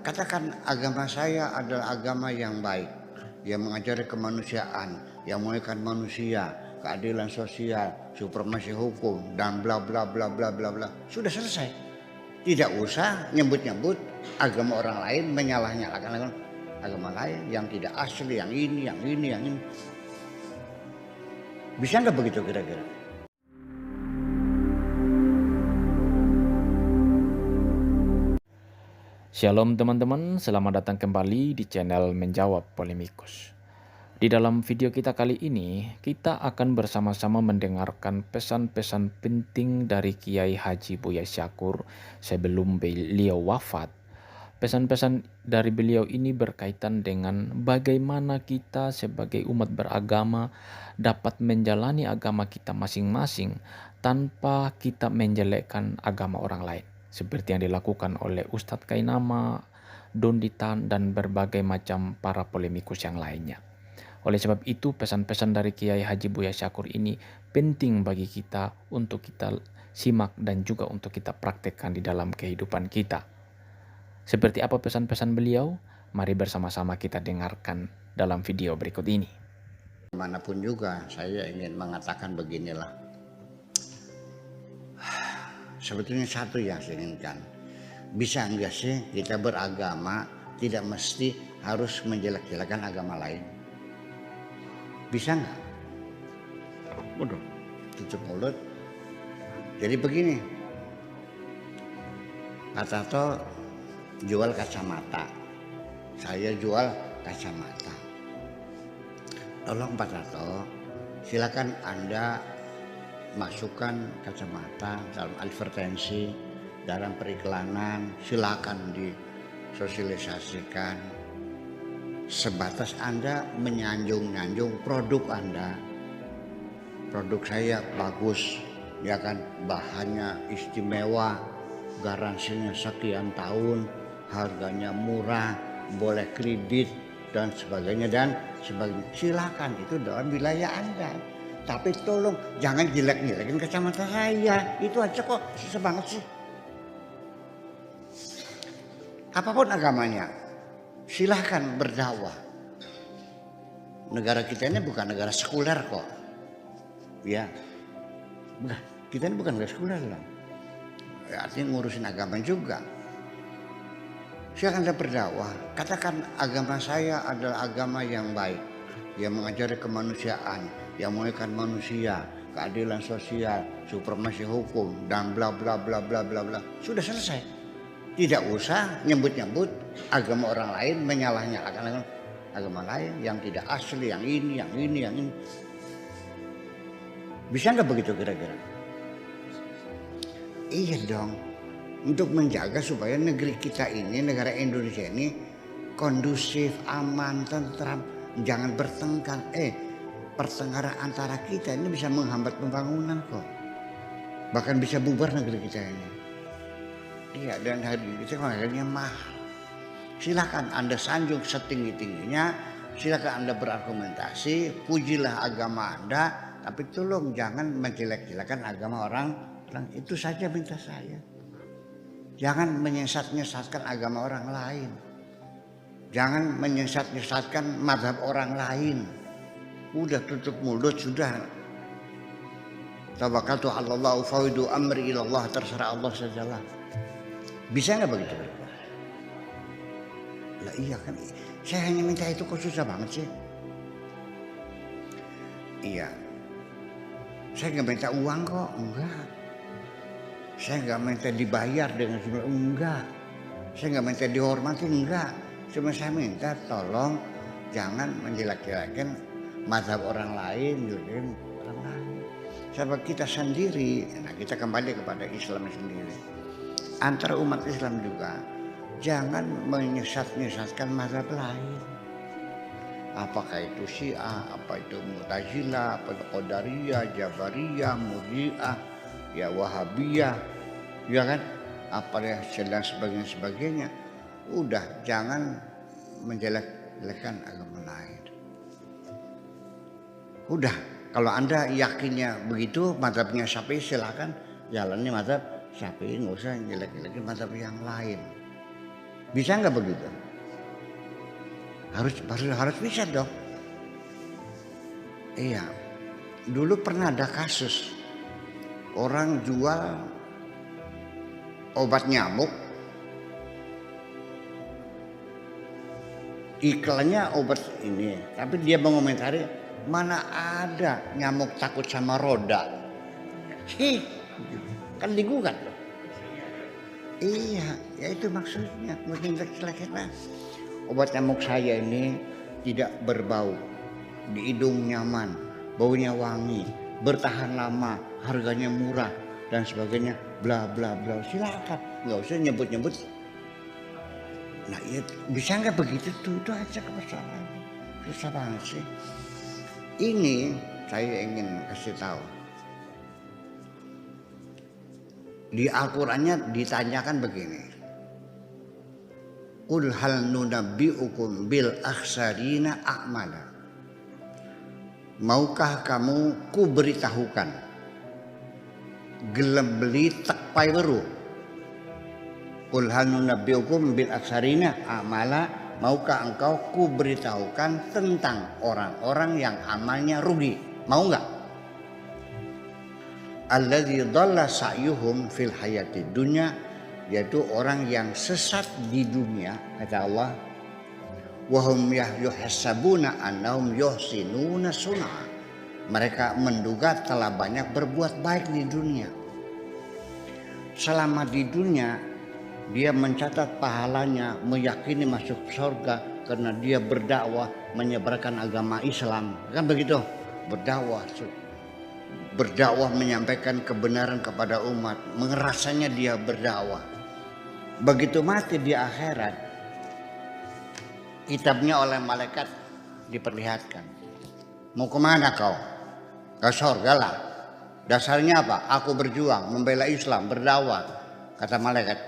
Katakan agama saya adalah agama yang baik, yang mengajari kemanusiaan, yang memuliakan manusia, keadilan sosial, supremasi hukum, dan bla bla bla bla bla bla. Sudah selesai. Tidak usah nyebut-nyebut agama orang lain, menyalah-nyalahkan agama lain yang tidak asli, yang ini, yang ini, yang ini. Bisa nggak begitu kira-kira? Shalom teman-teman, selamat datang kembali di channel Menjawab Polemikus. Di dalam video kita kali ini, kita akan bersama-sama mendengarkan pesan-pesan penting dari Kiai Haji Buya Syakur sebelum beliau wafat. Pesan-pesan dari beliau ini berkaitan dengan bagaimana kita sebagai umat beragama dapat menjalani agama kita masing-masing tanpa kita menjelekkan agama orang lain. Seperti yang dilakukan oleh Ustadz Kainama, Donditan, dan berbagai macam para polemikus yang lainnya. Oleh sebab itu, pesan-pesan dari Kiai Haji Buya Syakur ini penting bagi kita untuk kita simak dan juga untuk kita praktekkan di dalam kehidupan kita. Seperti apa pesan-pesan beliau? Mari bersama-sama kita dengarkan dalam video berikut ini. Manapun juga saya ingin mengatakan beginilah. Sebetulnya satu yang saya inginkan, bisa enggak sih kita beragama tidak mesti harus menjelek-jelekan agama lain? Bisa enggak? Waduh, tutup mulut. Jadi begini, Pak Tato jual kacamata, saya jual kacamata. Tolong Pak Tato, silakan Anda masukkan kacamata dalam advertensi, dalam periklanan, silakan disosialisasikan. Sebatas Anda menyanjung-nyanjung produk Anda, produk saya bagus, ya kan, bahannya istimewa, garansinya sekian tahun, harganya murah, boleh kredit dan sebagainya dan sebagainya. Silakan, itu dalam wilayah Anda. Tapi tolong jangan jelek-jelekin kacamata saya. Itu aja kok, susah banget sih. Apapun agamanya, silahkan berdakwah. Negara kita ini bukan negara sekuler kok. Ya, bukan. Kita ini bukan negara sekuler lah. Ya, artinya ngurusin agama juga. Silahkan saya berdakwah. Katakan agama saya adalah agama yang baik, yang mengajari kemanusiaan, yang memuliakan manusia, keadilan sosial, supremasi hukum, dan bla bla bla bla bla bla. Sudah selesai. Tidak usah nyebut-nyebut agama orang lain, menyalah-nyalahkan agama lain yang tidak asli, yang ini, yang ini, yang ini. Bisa nggak begitu kira-kira? Iya dong. Untuk menjaga supaya negeri kita ini, negara Indonesia ini kondusif, aman, tentram, jangan bertengkar. Pertengkaran antara kita ini bisa menghambat pembangunan kok. Bahkan bisa bubar negeri kita ini. Iya, dan harganya mahal. Silakan Anda sanjung setinggi-tingginya, silakan Anda berargumentasi, pujilah agama Anda, tapi tolong jangan menjelek-jelekan agama orang. Itu saja minta saya. Jangan menyesat-nyesatkan agama orang lain. Jangan menyesat-nyesatkan mazhab orang lain. Udah tutup mulut sudah. Tawakkaltu 'ala Allah fawwidu amri ila Allah, terserah Allah sajalah. Bisa nggak begitu? Lah iya kan, saya hanya minta itu kok susah banget sih. Iya, saya nggak minta uang kok, enggak. Saya nggak minta dibayar dengan jumlah, enggak. Saya nggak minta dihormati, enggak. Cuma saya minta tolong jangan menjelek-jelekin mazhab orang lain, jelekin orang lain. Sebab kita sendiri, nah kita kembali kepada Islam sendiri. Antara umat Islam juga, jangan menyesat-nyesatkan mazhab lain. Apakah itu Syiah, apa itu Mu'tazilah, apa itu Qadariyah, Jabariyah, Murji'ah, ya Wahabiyah, ya kan? Apa ya dan sebagainya. Udah jangan menjelek-jelekan agama lain. Udah, kalau Anda yakinnya begitu, mazhabnya Syafi'i, silakan jalani mazhab Syafi'i, nggak usah jelek-jelekin mazhab yang lain. Bisa nggak begitu? Harus bisa dong. Iya. Dulu pernah ada kasus orang jual obat nyamuk, iklannya obat ini, tapi dia mengomentari mana ada nyamuk takut sama roda. Kan digugat loh. Iya, ya itu maksudnya. Mungkin kira-kira obat nyamuk saya ini tidak berbau, di hidung nyaman, baunya wangi, bertahan lama, harganya murah dan sebagainya, bla bla bla. Silakan, nggak usah nyebut-nyebut. Nah, ya, bisa nggak begitu tuh? Itu aja persoalan. Susah banget sih. Ini saya ingin kasih tahu. Di Al-Qur'annya ditanyakan begini. Qul hal nunabbi'ukum bil akhsarina a'mala. Maukah kamu ku beritahukan gelem beli tekpai weru. Qul hal nunabbi'ukum bil akhsarina a'mala. Maukah engkau ku beritahukan tentang orang-orang yang amalnya rugi? Mau enggak? Alladzi dhalla sa'yuhum fil hayati dunya, yaitu orang yang sesat di dunia, kata Allah. Wa hum yuhsabuna annahum yuhsinuna sun'a. Mereka menduga telah banyak berbuat baik di dunia. Selama di dunia dia mencatat pahalanya, meyakini masuk surga karena dia berdakwah menyebarkan agama Islam. Kan begitu? Berdakwah menyampaikan kebenaran kepada umat, mengerasanya dia berdakwah. Begitu mati di akhirat, kitabnya oleh malaikat diperlihatkan. Mau kemana kau? Ke surga lah. Dasarnya apa? Aku berjuang membela Islam, berdakwah. Kata malaikat,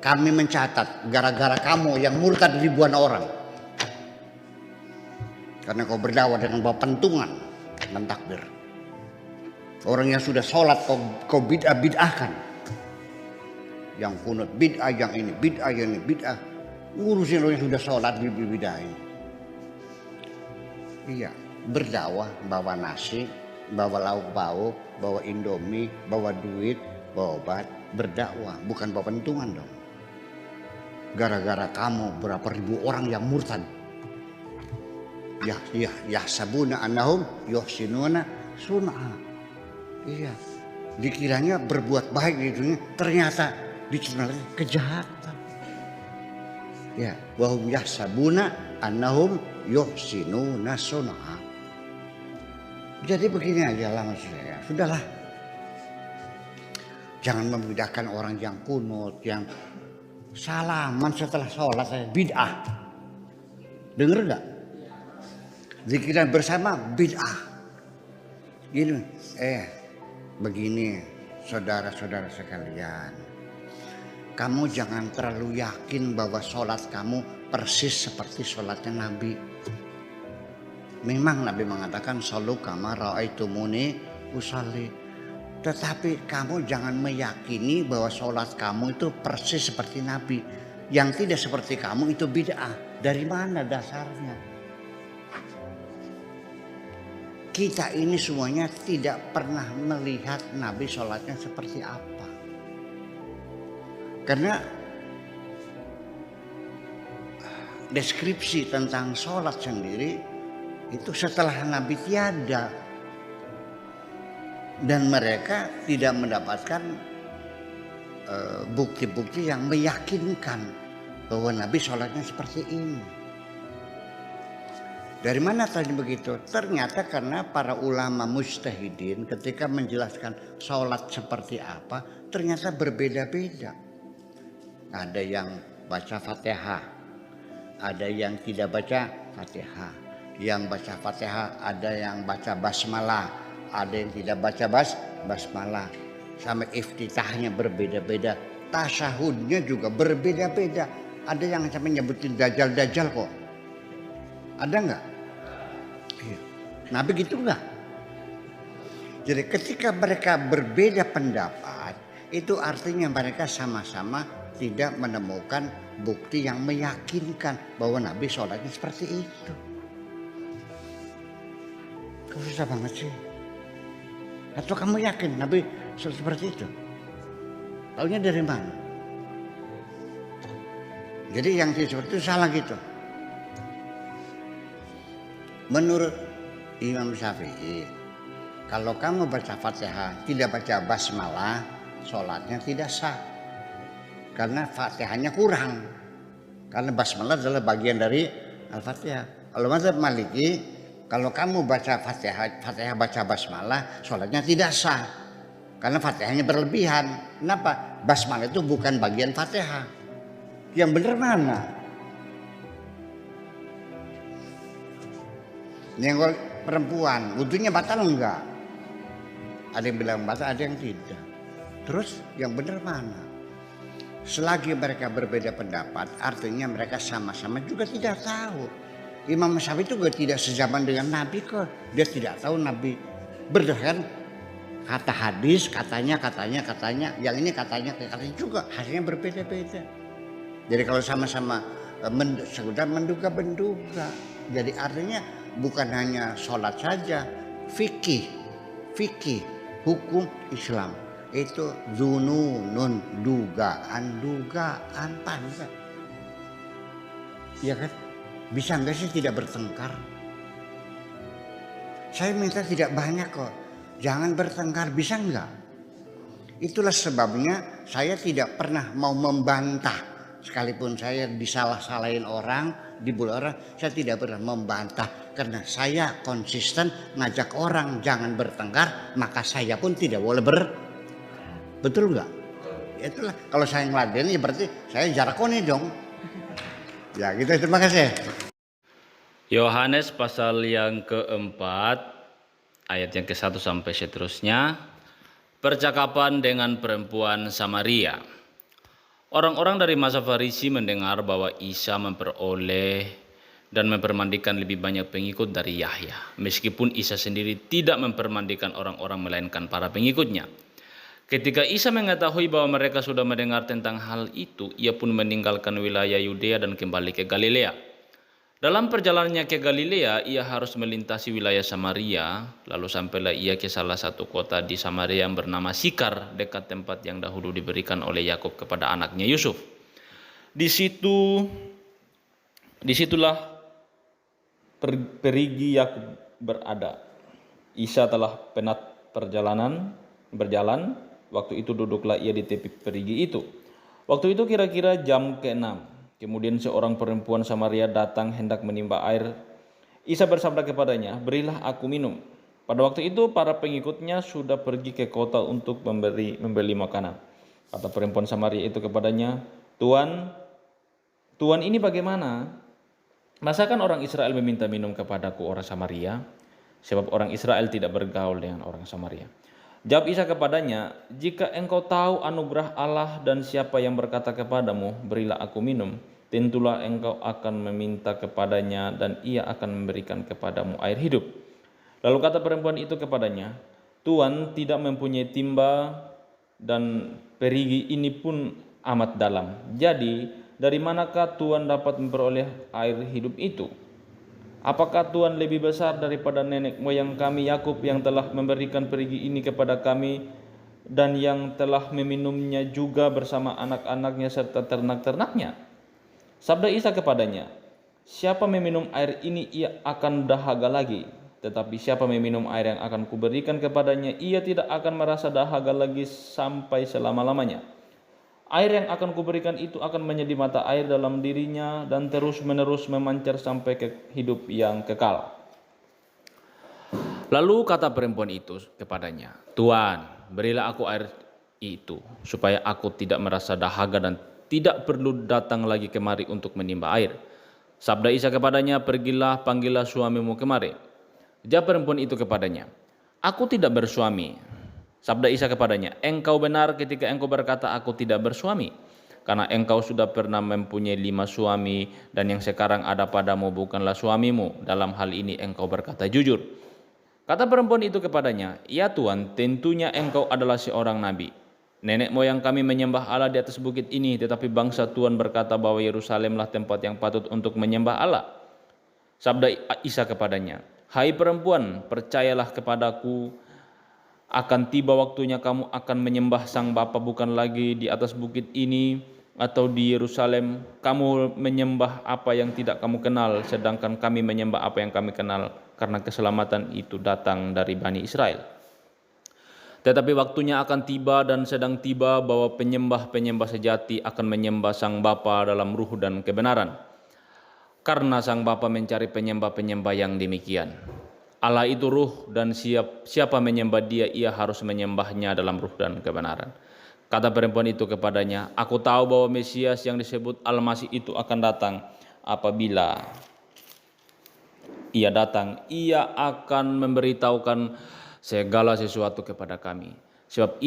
kami mencatat gara-gara kamu yang murtad ribuan orang. Karena kau berdakwah dengan bawa pentungan dan takbir. Orang yang sudah sholat kau bid'ah-bid'ahkan. Yang kunut bid'ah, yang ini bid'ah, yang ini bid'ah. Ngurusin orang yang sudah sholat bid'ahin. Iya, berdakwah bawa nasi, bawa lauk pauk, bawa indomie, bawa duit, bawa obat. Berdakwah, bukan bawa pentungan dong. Gara-gara kamu berapa ribu orang yang murtad. Ya sabuna annahum yuhsinuna sun'a. Iya, dikiranya berbuat baik di dunia, ternyata dicenderung kejahatan. Ya, wahum yahsabuna annahum yuhsinuna sun'a. Jadi begini aja lah maksud saya. Sudahlah. Jangan membedakan orang yang kunut, yang salaman setelah sholat saya bid'ah. Dengar nggak? Zikiran bersama bid'ah. Gini, begini saudara-saudara sekalian, kamu jangan terlalu yakin bahwa sholat kamu persis seperti sholatnya Nabi. Memang Nabi mengatakan shollu kama ra'aitumuni usolli, tetapi kamu jangan meyakini bahwa sholat kamu itu persis seperti Nabi. Yang tidak seperti kamu itu bid'ah. Dari mana dasarnya? Kita ini semuanya tidak pernah melihat Nabi sholatnya seperti apa. Karena deskripsi tentang sholat sendiri itu setelah Nabi tiada. Dan mereka tidak mendapatkan bukti-bukti yang meyakinkan bahwa Nabi sholatnya seperti ini. Dari mana tadi begitu? Ternyata karena para ulama mujtahidin ketika menjelaskan sholat seperti apa, ternyata berbeda-beda. Ada yang baca Fatihah, ada yang tidak baca Fatihah. Yang baca Fatihah, ada yang baca basmalah, ada yang tidak baca basmalah. Sampai iftitahnya berbeda-beda, tasyahudnya juga berbeda-beda. Ada yang sampai nyebutin dajjal kok. Ada nggak? Nah begitu nggak? Jadi ketika mereka berbeda pendapat, itu artinya mereka sama-sama tidak menemukan bukti yang meyakinkan bahwa Nabi sholatnya seperti itu. Kok susah banget sih? Atau kamu yakin Nabi sholat seperti itu? Taunya dari mana? Jadi yang seperti itu salah gitu. Menurut Imam Syafi'i, kalau kamu baca Fatihah tidak baca basmalah, sholatnya tidak sah. Karena Fatihahnya kurang. Karena basmalah adalah bagian dari Al-Fatihah. Kalau mazhab Maliki, kalau kamu baca Fatihah baca basmalah, sholatnya tidak sah. Karena Fatihahnya berlebihan. Kenapa? Basmalah itu bukan bagian Fatihah. Yang benar mana? Yang perempuan, wudunya batal enggak? Ada yang bilang batal, ada yang tidak. Terus yang benar mana? Selagi mereka berbeda pendapat, artinya mereka sama-sama juga tidak tahu. Imam Syafi'i itu juga tidak sezaman dengan Nabi kok. Dia tidak tahu Nabi berdasarkan kata hadis, katanya. Yang ini katanya juga hasilnya berbeda-beda. Jadi kalau sama-sama sekedar menduga-menduga. Jadi artinya bukan hanya sholat saja, fikih hukum Islam itu zununun, dugaan panjang. Ya kan? Bisa enggak sih tidak bertengkar? Saya minta tidak banyak kok, jangan bertengkar, bisa enggak? Itulah sebabnya saya tidak pernah mau membantah. Sekalipun saya disalah-salahin orang, dibully orang, saya tidak pernah membantah. Karena saya konsisten ngajak orang jangan bertengkar, maka saya pun tidak boleh betul nggak? Itulah kalau saya ngeladenin ya berarti saya jarakoni dong. Ya gitu, terima kasih. Yohanes pasal yang keempat, ayat yang ke-1 sampai seterusnya. Percakapan dengan perempuan Samaria. Orang-orang dari masa Farisi mendengar bahwa Isa memperoleh dan mempermandikan lebih banyak pengikut dari Yahya, meskipun Isa sendiri tidak mempermandikan orang-orang melainkan para pengikutnya. Ketika Isa mengetahui bahwa mereka sudah mendengar tentang hal itu, ia pun meninggalkan wilayah Yudea dan kembali ke Galilea. Dalam perjalanannya ke Galilea, ia harus melintasi wilayah Samaria, lalu sampailah ia ke salah satu kota di Samaria yang bernama Sikar, dekat tempat yang dahulu diberikan oleh Yakub kepada anaknya Yusuf. Disitulah perigi Yakub berada. Isa telah penat berjalan, waktu itu duduklah ia di tepi perigi itu. Waktu itu kira-kira jam ke-6. Kemudian seorang perempuan Samaria datang hendak menimba air. Isa bersabda kepadanya, "Berilah aku minum." Pada waktu itu para pengikutnya sudah pergi ke kota untuk membeli makanan. Kata perempuan Samaria itu kepadanya, Tuan ini bagaimana? Masakan orang Israel meminta minum kepadaku orang Samaria? Sebab orang Israel tidak bergaul dengan orang Samaria. Jawab Isa kepadanya, "Jika engkau tahu anugerah Allah dan siapa yang berkata kepadamu, berilah aku minum, tentulah engkau akan meminta kepadanya dan ia akan memberikan kepadamu air hidup." Lalu kata perempuan itu kepadanya, "Tuan tidak mempunyai timba dan perigi ini pun amat dalam. Jadi dari manakah Tuan dapat memperoleh air hidup itu? Apakah Tuhan lebih besar daripada nenek moyang kami Yakub yang telah memberikan perigi ini kepada kami dan yang telah meminumnya juga bersama anak-anaknya serta ternak-ternaknya?" Sabda Isa kepadanya, "Siapa meminum air ini ia akan dahaga lagi, tetapi siapa meminum air yang akan kuberikan kepadanya ia tidak akan merasa dahaga lagi sampai selama-lamanya. Air yang akan kuberikan itu akan menjadi mata air dalam dirinya dan terus-menerus memancar sampai ke hidup yang kekal." Lalu kata perempuan itu kepadanya, "Tuan, berilah aku air itu, supaya aku tidak merasa dahaga dan tidak perlu datang lagi kemari untuk menimba air." Sabda Isa kepadanya, "Pergilah, panggillah suamimu kemari." Jawab perempuan itu kepadanya, "Aku tidak bersuami." Sabda Isa kepadanya, "Engkau benar ketika engkau berkata aku tidak bersuami, karena engkau sudah pernah mempunyai 5 suami dan yang sekarang ada padamu bukanlah suamimu. Dalam hal ini engkau berkata jujur." Kata perempuan itu kepadanya, "Ya Tuan, tentunya engkau adalah seorang nabi. Nenek moyang kami menyembah Allah di atas bukit ini, tetapi bangsa Tuhan berkata bahwa Yerusalemlah tempat yang patut untuk menyembah Allah. Sabda Isa kepadanya, hai perempuan, percayalah kepadaku, akan tiba waktunya kamu akan menyembah Sang Bapa bukan lagi di atas bukit ini atau di Yerusalem. Kamu menyembah apa yang tidak kamu kenal, sedangkan kami menyembah apa yang kami kenal, karena keselamatan itu datang dari Bani Israel. Tetapi waktunya akan tiba dan sedang tiba bahwa penyembah-penyembah sejati akan menyembah Sang Bapa dalam ruh dan kebenaran. Karena Sang Bapa mencari penyembah-penyembah yang demikian. Allah itu ruh, dan siapa menyembah Dia, ia harus menyembahnya dalam ruh dan kebenaran. Kata perempuan itu kepadanya, aku tahu bahwa Mesias yang disebut Al-Masih itu akan datang. Apabila ia datang, ia akan memberitahukan segala sesuatu kepada kami. Sebab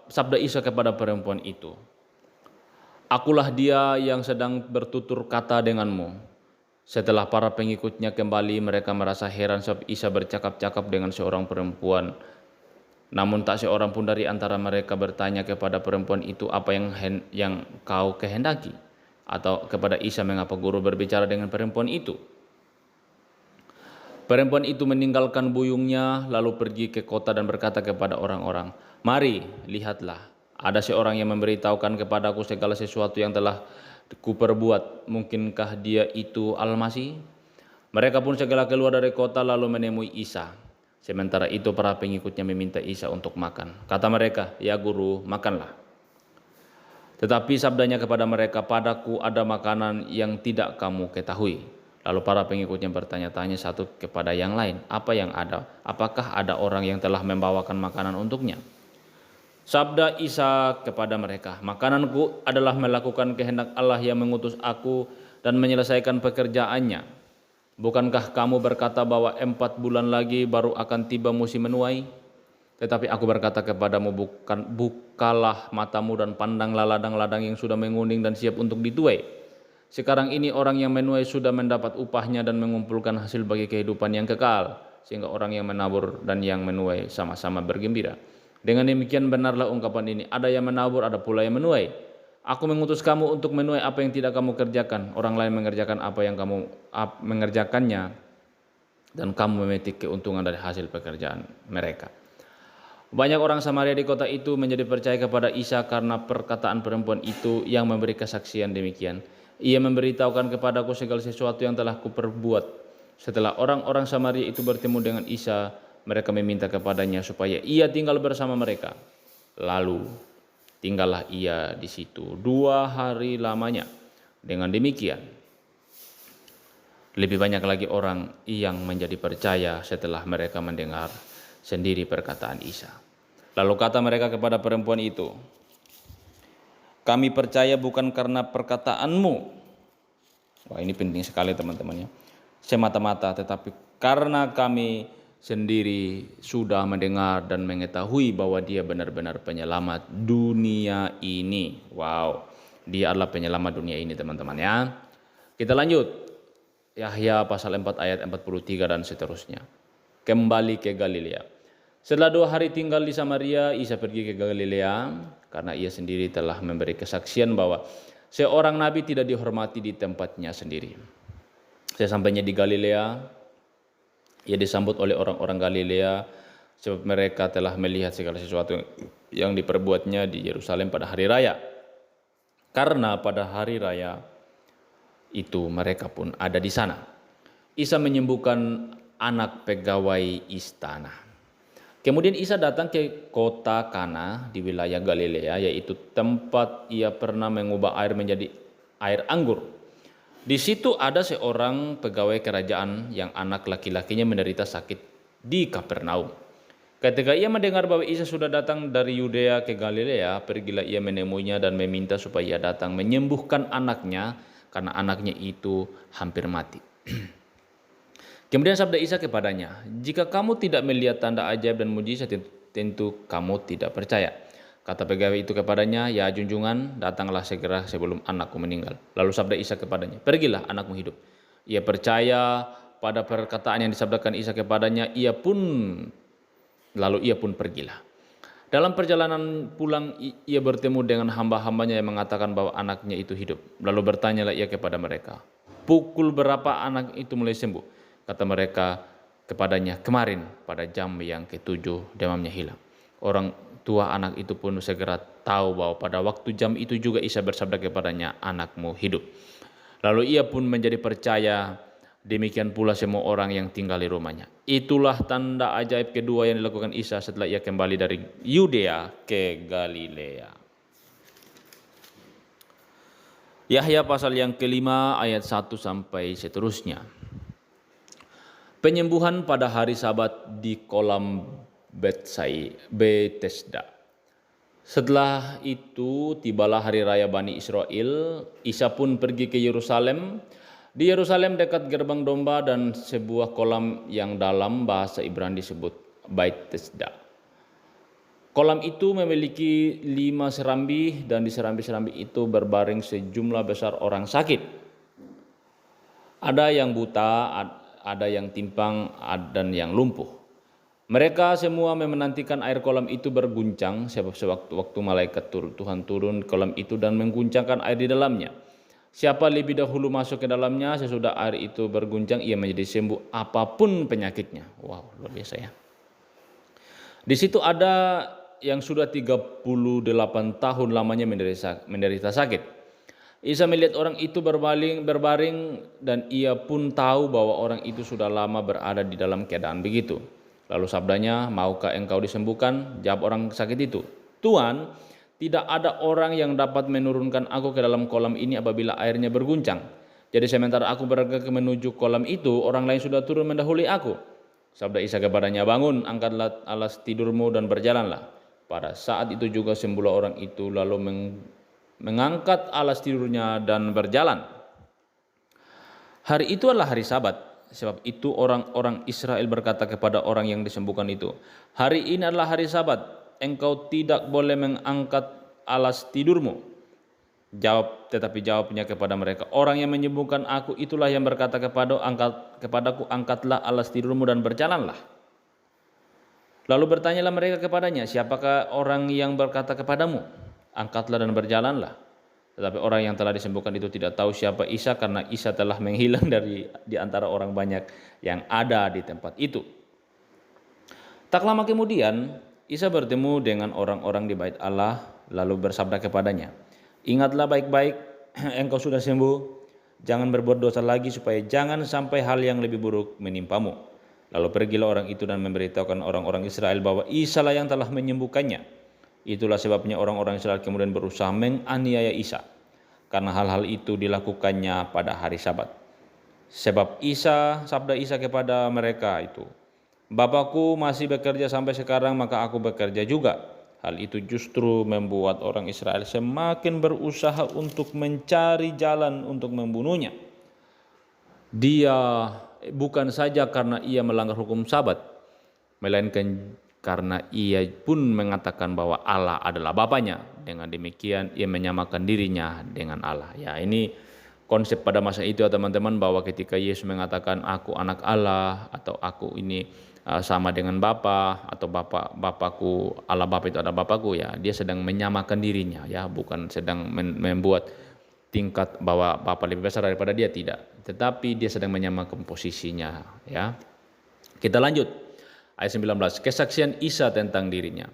sabda Isa kepada perempuan itu, akulah dia yang sedang bertutur kata denganmu. Setelah para pengikutnya kembali, mereka merasa heran sebab Isa bercakap-cakap dengan seorang perempuan. Namun tak seorang pun dari antara mereka bertanya kepada perempuan itu apa yang kau kehendaki, atau kepada Isa mengapa guru berbicara dengan perempuan itu. Perempuan itu meninggalkan buyungnya lalu pergi ke kota dan berkata kepada orang-orang, mari lihatlah, ada seorang yang memberitahukan kepadaku segala sesuatu yang telah kuperbuat. Mungkinkah dia itu Al-Masih? Mereka pun segera keluar dari kota lalu menemui Isa. Sementara itu para pengikutnya meminta Isa untuk makan. Kata mereka, ya guru, makanlah. Tetapi sabdanya kepada mereka, padaku ada makanan yang tidak kamu ketahui. Lalu para pengikutnya bertanya-tanya satu kepada yang lain, apa yang ada? Apakah ada orang yang telah membawakan makanan untuknya? Sabda Isa kepada mereka, makananku adalah melakukan kehendak Allah yang mengutus aku dan menyelesaikan pekerjaannya. Bukankah kamu berkata bahwa 4 bulan lagi baru akan tiba musim menuai? Tetapi aku berkata kepadamu, bukalah matamu dan pandanglah ladang-ladang yang sudah menguning dan siap untuk dituai. Sekarang ini orang yang menuai sudah mendapat upahnya dan mengumpulkan hasil bagi kehidupan yang kekal, sehingga orang yang menabur dan yang menuai sama-sama bergembira. Dengan demikian benarlah ungkapan ini, ada yang menabur, ada pula yang menuai. Aku mengutus kamu untuk menuai apa yang tidak kamu kerjakan, orang lain mengerjakan apa yang kamu mengerjakannya, dan kamu memetik keuntungan dari hasil pekerjaan mereka. Banyak orang Samaria di kota itu menjadi percaya kepada Isa karena perkataan perempuan itu yang memberi kesaksian demikian. Ia memberitahukan kepadaku segala sesuatu yang telah kuperbuat. Setelah orang-orang Samaria itu bertemu dengan Isa, mereka meminta kepadanya supaya ia tinggal bersama mereka. Lalu tinggallah ia di situ 2 hari lamanya. Dengan demikian, lebih banyak lagi orang yang menjadi percaya setelah mereka mendengar sendiri perkataan Isa. Lalu kata mereka kepada perempuan itu, kami percaya bukan karena perkataanmu. Wah, ini penting sekali teman-teman ya. Semata-mata, tetapi karena kami sendiri sudah mendengar dan mengetahui bahwa dia benar-benar penyelamat dunia ini. Wow, dia adalah penyelamat dunia ini teman-teman ya. Kita lanjut. Yahya pasal 4 ayat 43 dan seterusnya. Kembali ke Galilea. Setelah 2 hari tinggal di Samaria, Isa pergi ke Galilea karena ia sendiri telah memberi kesaksian bahwa seorang nabi tidak dihormati di tempatnya sendiri. Sesampainya di Galilea, ia disambut oleh orang-orang Galilea sebab mereka telah melihat segala sesuatu yang diperbuatnya di Yerusalem pada hari raya. Karena pada hari raya itu mereka pun ada di sana. Isa menyembuhkan anak pegawai istana. Kemudian Isa datang ke kota Kana di wilayah Galilea, yaitu tempat ia pernah mengubah air menjadi air anggur. Di situ ada seorang pegawai kerajaan yang anak laki-lakinya menderita sakit di Kapernaum. Ketika ia mendengar bahwa Isa sudah datang dari Yudea ke Galilea, pergilah ia menemuinya dan meminta supaya ia datang menyembuhkan anaknya karena anaknya itu hampir mati. Kemudian sabda Isa kepadanya, jika kamu tidak melihat tanda ajaib dan mujizat, tentu kamu tidak percaya. Kata pegawai itu kepadanya, ya junjungan, datanglah segera sebelum anakku meninggal. Lalu sabda Isa kepadanya, pergilah, anakmu hidup. Ia percaya pada perkataan yang disabdakan Isa kepadanya, ia pun pergilah. Dalam perjalanan pulang ia bertemu dengan hamba-hambanya yang mengatakan bahwa anaknya itu hidup. Lalu bertanyalah ia kepada mereka, pukul berapa anak itu mulai sembuh? Kata mereka kepadanya, kemarin pada jam yang ketujuh demamnya hilang. Orang tua anak itu pun segera tahu bahwa pada waktu jam itu juga Isa bersabda kepadanya, anakmu hidup. Lalu ia pun menjadi percaya, demikian pula semua orang yang tinggal di rumahnya. Itulah tanda ajaib kedua yang dilakukan Isa setelah ia kembali dari Yudea ke Galilea. Yahya pasal yang kelima ayat 1 sampai seterusnya. Penyembuhan pada hari Sabat di kolam Bethesda. Setelah itu tibalah hari raya Bani Israel. Isa pun pergi ke Yerusalem. Di Yerusalem dekat gerbang domba dan sebuah kolam yang dalam bahasa Ibrani disebut Bethesda. Kolam itu memiliki 5 serambi dan di serambi-serambi itu berbaring sejumlah besar orang sakit. Ada yang buta, ada yang timpang, dan yang lumpuh. Mereka semua menantikan air kolam itu berguncang, sebab sewaktu-waktu malaikat Tuhan turun kolam itu dan mengguncangkan air di dalamnya. Siapa lebih dahulu masuk ke dalamnya, sesudah air itu berguncang, ia menjadi sembuh apapun penyakitnya. Wow, luar biasa ya. Di situ ada yang sudah 38 tahun lamanya menderita sakit. Isa melihat orang itu berbaring dan ia pun tahu bahwa orang itu sudah lama berada di dalam keadaan begitu. Lalu sabdanya, maukah engkau disembuhkan? Jawab orang sakit itu, Tuhan, tidak ada orang yang dapat menurunkan aku ke dalam kolam ini apabila airnya berguncang. Jadi sementara aku bergerak menuju kolam itu, orang lain sudah turun mendahului aku. Sabda Isa kepadanya, bangun, angkatlah alas tidurmu dan berjalanlah. Pada saat itu juga sembuhlah orang itu, lalu mengangkat alas tidurnya dan berjalan. Hari itu adalah hari Sabat. Sebab itu orang-orang Israel berkata kepada orang yang disembuhkan itu, hari ini adalah hari Sabat, engkau tidak boleh mengangkat alas tidurmu. Tetapi jawabnya kepada mereka, orang yang menyembuhkan aku itulah yang berkata kepadaku, angkatlah alas tidurmu dan berjalanlah. Lalu bertanyalah mereka kepadanya, siapakah orang yang berkata kepadamu, angkatlah dan berjalanlah? Tetapi orang yang telah disembuhkan itu tidak tahu siapa Isa, karena Isa telah menghilang di antara orang banyak yang ada di tempat itu. Tak lama kemudian, Isa bertemu dengan orang-orang di bait Allah, lalu bersabda kepadanya, ingatlah baik-baik, engkau sudah sembuh, jangan berbuat dosa lagi supaya jangan sampai hal yang lebih buruk menimpamu. Lalu pergilah orang itu dan memberitahukan orang-orang Israel bahwa Isa lah yang telah menyembuhkannya. Itulah sebabnya orang-orang Israel kemudian berusaha menganiaya Isa, karena hal-hal itu dilakukannya pada hari Sabat. Sebab sabda Isa kepada mereka itu, Bapakku masih bekerja sampai sekarang, maka aku bekerja juga. Hal itu justru membuat orang Israel semakin berusaha untuk mencari jalan untuk membunuhnya. Dia bukan saja karena ia melanggar hukum Sabat, melainkan karena ia pun mengatakan bahwa Allah adalah Bapanya. Dengan demikian ia menyamakan dirinya dengan Allah. Ya, ini konsep pada masa itu ya teman-teman, bahwa ketika Yesus mengatakan aku anak Allah, atau aku ini sama dengan Bapa, atau Bapakku, Allah Bapa itu adalah Bapakku, ya dia sedang menyamakan dirinya, ya bukan sedang membuat tingkat bahwa Bapa lebih besar daripada dia, tidak, tetapi dia sedang menyamakan posisinya, ya. Kita lanjut ayat 19, kesaksian Isa tentang dirinya.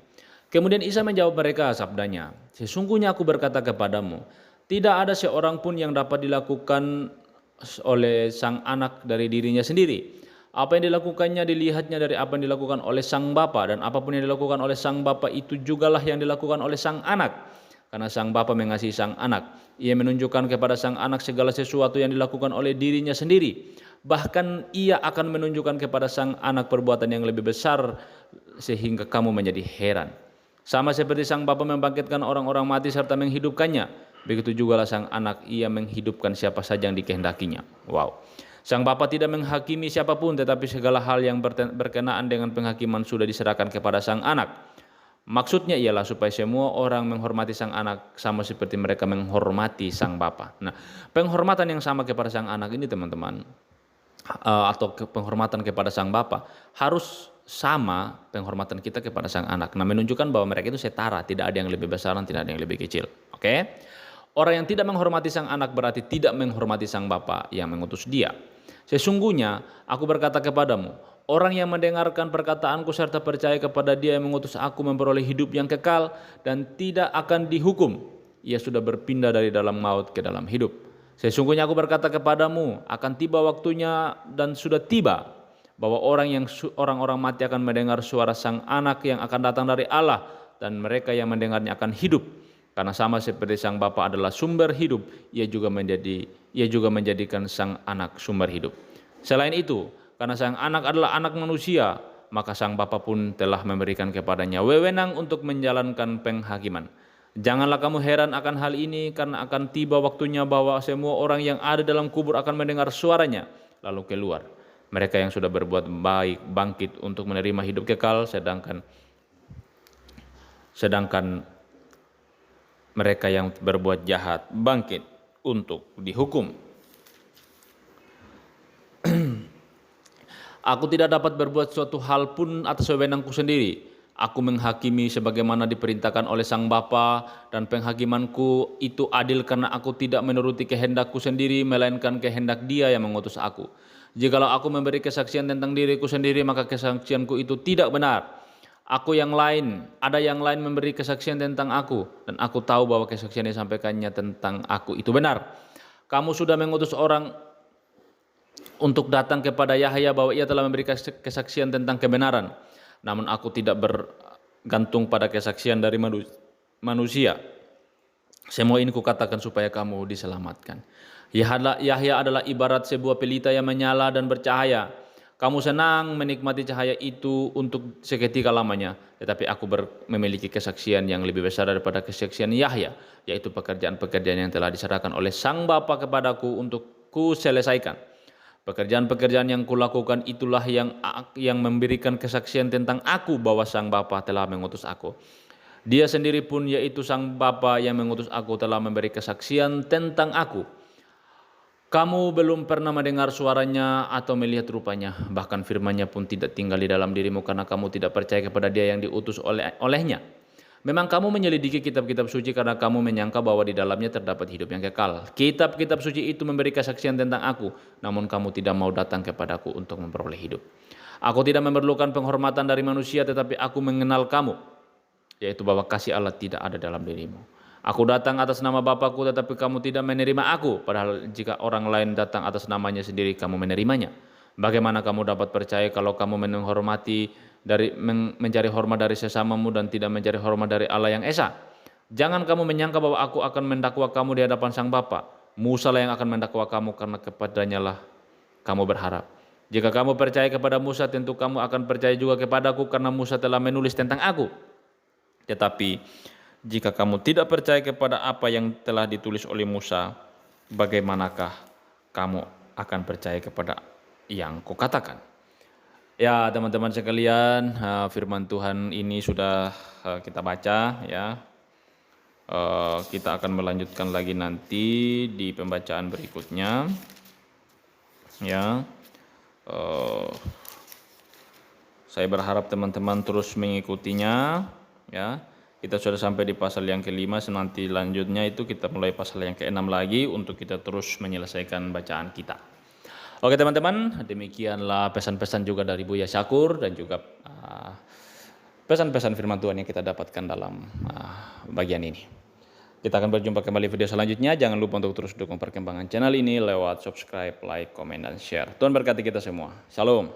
Kemudian Isa menjawab mereka, sabdanya, sesungguhnya aku berkata kepadamu, tidak ada seorang pun yang dapat dilakukan oleh sang anak dari dirinya sendiri. Apa yang dilakukannya dilihatnya dari apa yang dilakukan oleh sang Bapa, dan apapun yang dilakukan oleh sang Bapa itu jugalah yang dilakukan oleh sang anak. Karena sang Bapa mengasihi sang anak, ia menunjukkan kepada sang anak segala sesuatu yang dilakukan oleh dirinya sendiri. Bahkan ia akan menunjukkan kepada sang anak perbuatan yang lebih besar, sehingga kamu menjadi heran. Sama seperti sang Bapa membangkitkan orang-orang mati serta menghidupkannya, begitu jugalah sang anak, ia menghidupkan siapa saja yang dikehendakinya. Wow. Sang Bapa tidak menghakimi siapapun, tetapi segala hal yang berkenaan dengan penghakiman sudah diserahkan kepada sang anak. Maksudnya ialah supaya semua orang menghormati sang anak sama seperti mereka menghormati sang Bapa. Nah, penghormatan yang sama kepada sang anak ini teman-teman, atau penghormatan kepada sang Bapa harus sama penghormatan kita kepada sang anak. Nah, menunjukkan bahwa mereka itu setara, tidak ada yang lebih besar dan tidak ada yang lebih kecil. Oke? Orang yang tidak menghormati sang anak berarti tidak menghormati sang bapa yang mengutus dia. Sesungguhnya aku berkata kepadamu, orang yang mendengarkan perkataanku serta percaya kepada dia yang mengutus aku memperoleh hidup yang kekal dan tidak akan dihukum. Ia sudah berpindah dari dalam maut ke dalam hidup. Sesungguhnya aku berkata kepadamu, akan tiba waktunya dan sudah tiba bahwa orang-orang mati akan mendengar suara sang anak yang akan datang dari Allah, dan mereka yang mendengarnya akan hidup. Karena sama seperti sang bapa adalah sumber hidup, ia juga menjadikan sang anak sumber hidup. Selain itu, karena sang anak adalah anak manusia, maka sang bapa pun telah memberikan kepadanya wewenang untuk menjalankan penghakiman. Janganlah kamu heran akan hal ini, karena akan tiba waktunya bahwa semua orang yang ada dalam kubur akan mendengar suaranya, lalu keluar. Mereka yang sudah berbuat baik bangkit untuk menerima hidup kekal, sedangkan mereka yang berbuat jahat bangkit untuk dihukum. Aku tidak dapat berbuat suatu hal pun atas wewenangku sendiri. Aku menghakimi sebagaimana diperintahkan oleh sang Bapa, dan penghakimanku itu adil karena aku tidak menuruti kehendakku sendiri, melainkan kehendak Dia yang mengutus aku. Jikalau aku memberi kesaksian tentang diriku sendiri, maka kesaksianku itu tidak benar. Ada yang lain memberi kesaksian tentang aku, dan aku tahu bahwa kesaksian yang disampaikannya tentang aku itu benar. Kamu sudah mengutus orang untuk datang kepada Yahya bahwa ia telah memberi kesaksian tentang kebenaran. Namun aku tidak bergantung pada kesaksian dari manusia. Semua ini kukatakan supaya kamu diselamatkan. Yahya adalah ibarat sebuah pelita yang menyala dan bercahaya. Kamu senang menikmati cahaya itu untuk seketika lamanya, tetapi aku memiliki kesaksian yang lebih besar daripada kesaksian Yahya, yaitu pekerjaan-pekerjaan yang telah diserahkan oleh sang Bapa kepadaku untuk kuselesaikan. Pekerjaan-pekerjaan yang kulakukan itulah yang memberikan kesaksian tentang aku bahwa sang Bapa telah mengutus aku. Dia sendiri pun, yaitu sang Bapa yang mengutus aku, telah memberi kesaksian tentang aku. Kamu belum pernah mendengar suaranya atau melihat rupanya, bahkan firman-Nya pun tidak tinggal di dalam dirimu karena kamu tidak percaya kepada Dia yang diutus olehnya. Memang kamu menyelidiki kitab-kitab suci karena kamu menyangka bahwa di dalamnya terdapat hidup yang kekal. Kitab-kitab suci itu memberi kesaksian tentang aku, namun kamu tidak mau datang kepadaku untuk memperoleh hidup. Aku tidak memerlukan penghormatan dari manusia, tetapi aku mengenal kamu, yaitu bahwa kasih Allah tidak ada dalam dirimu. Aku datang atas nama Bapakku, tetapi kamu tidak menerima aku, padahal jika orang lain datang atas namanya sendiri, kamu menerimanya. Bagaimana kamu dapat percaya kalau kamu mencari hormat dari sesamamu dan tidak mencari hormat dari Allah yang Esa? Jangan kamu menyangka bahwa aku akan mendakwa kamu di hadapan sang Bapa. Musa lah yang akan mendakwa kamu, karena kepadanya lah kamu berharap. Jika kamu percaya kepada Musa, tentu kamu akan percaya juga kepadaku, karena Musa telah menulis tentang aku. Tetapi jika kamu tidak percaya kepada apa yang telah ditulis oleh Musa, bagaimanakah kamu akan percaya kepada yang kukatakan? Ya teman-teman sekalian, firman Tuhan ini sudah kita baca ya. Kita akan melanjutkan lagi nanti di pembacaan berikutnya. Ya, saya berharap teman-teman terus mengikutinya. Ya. Kita sudah sampai di pasal yang ke-5, nanti lanjutnya itu kita mulai pasal yang ke-6 lagi untuk kita terus menyelesaikan bacaan kita. Oke teman-teman, demikianlah pesan-pesan juga dari Buya Syakur dan juga pesan-pesan firman Tuhan yang kita dapatkan dalam bagian ini. Kita akan berjumpa kembali video selanjutnya. Jangan lupa untuk terus dukung perkembangan channel ini lewat subscribe, like, komen, dan share. Tuhan berkati kita semua. Shalom.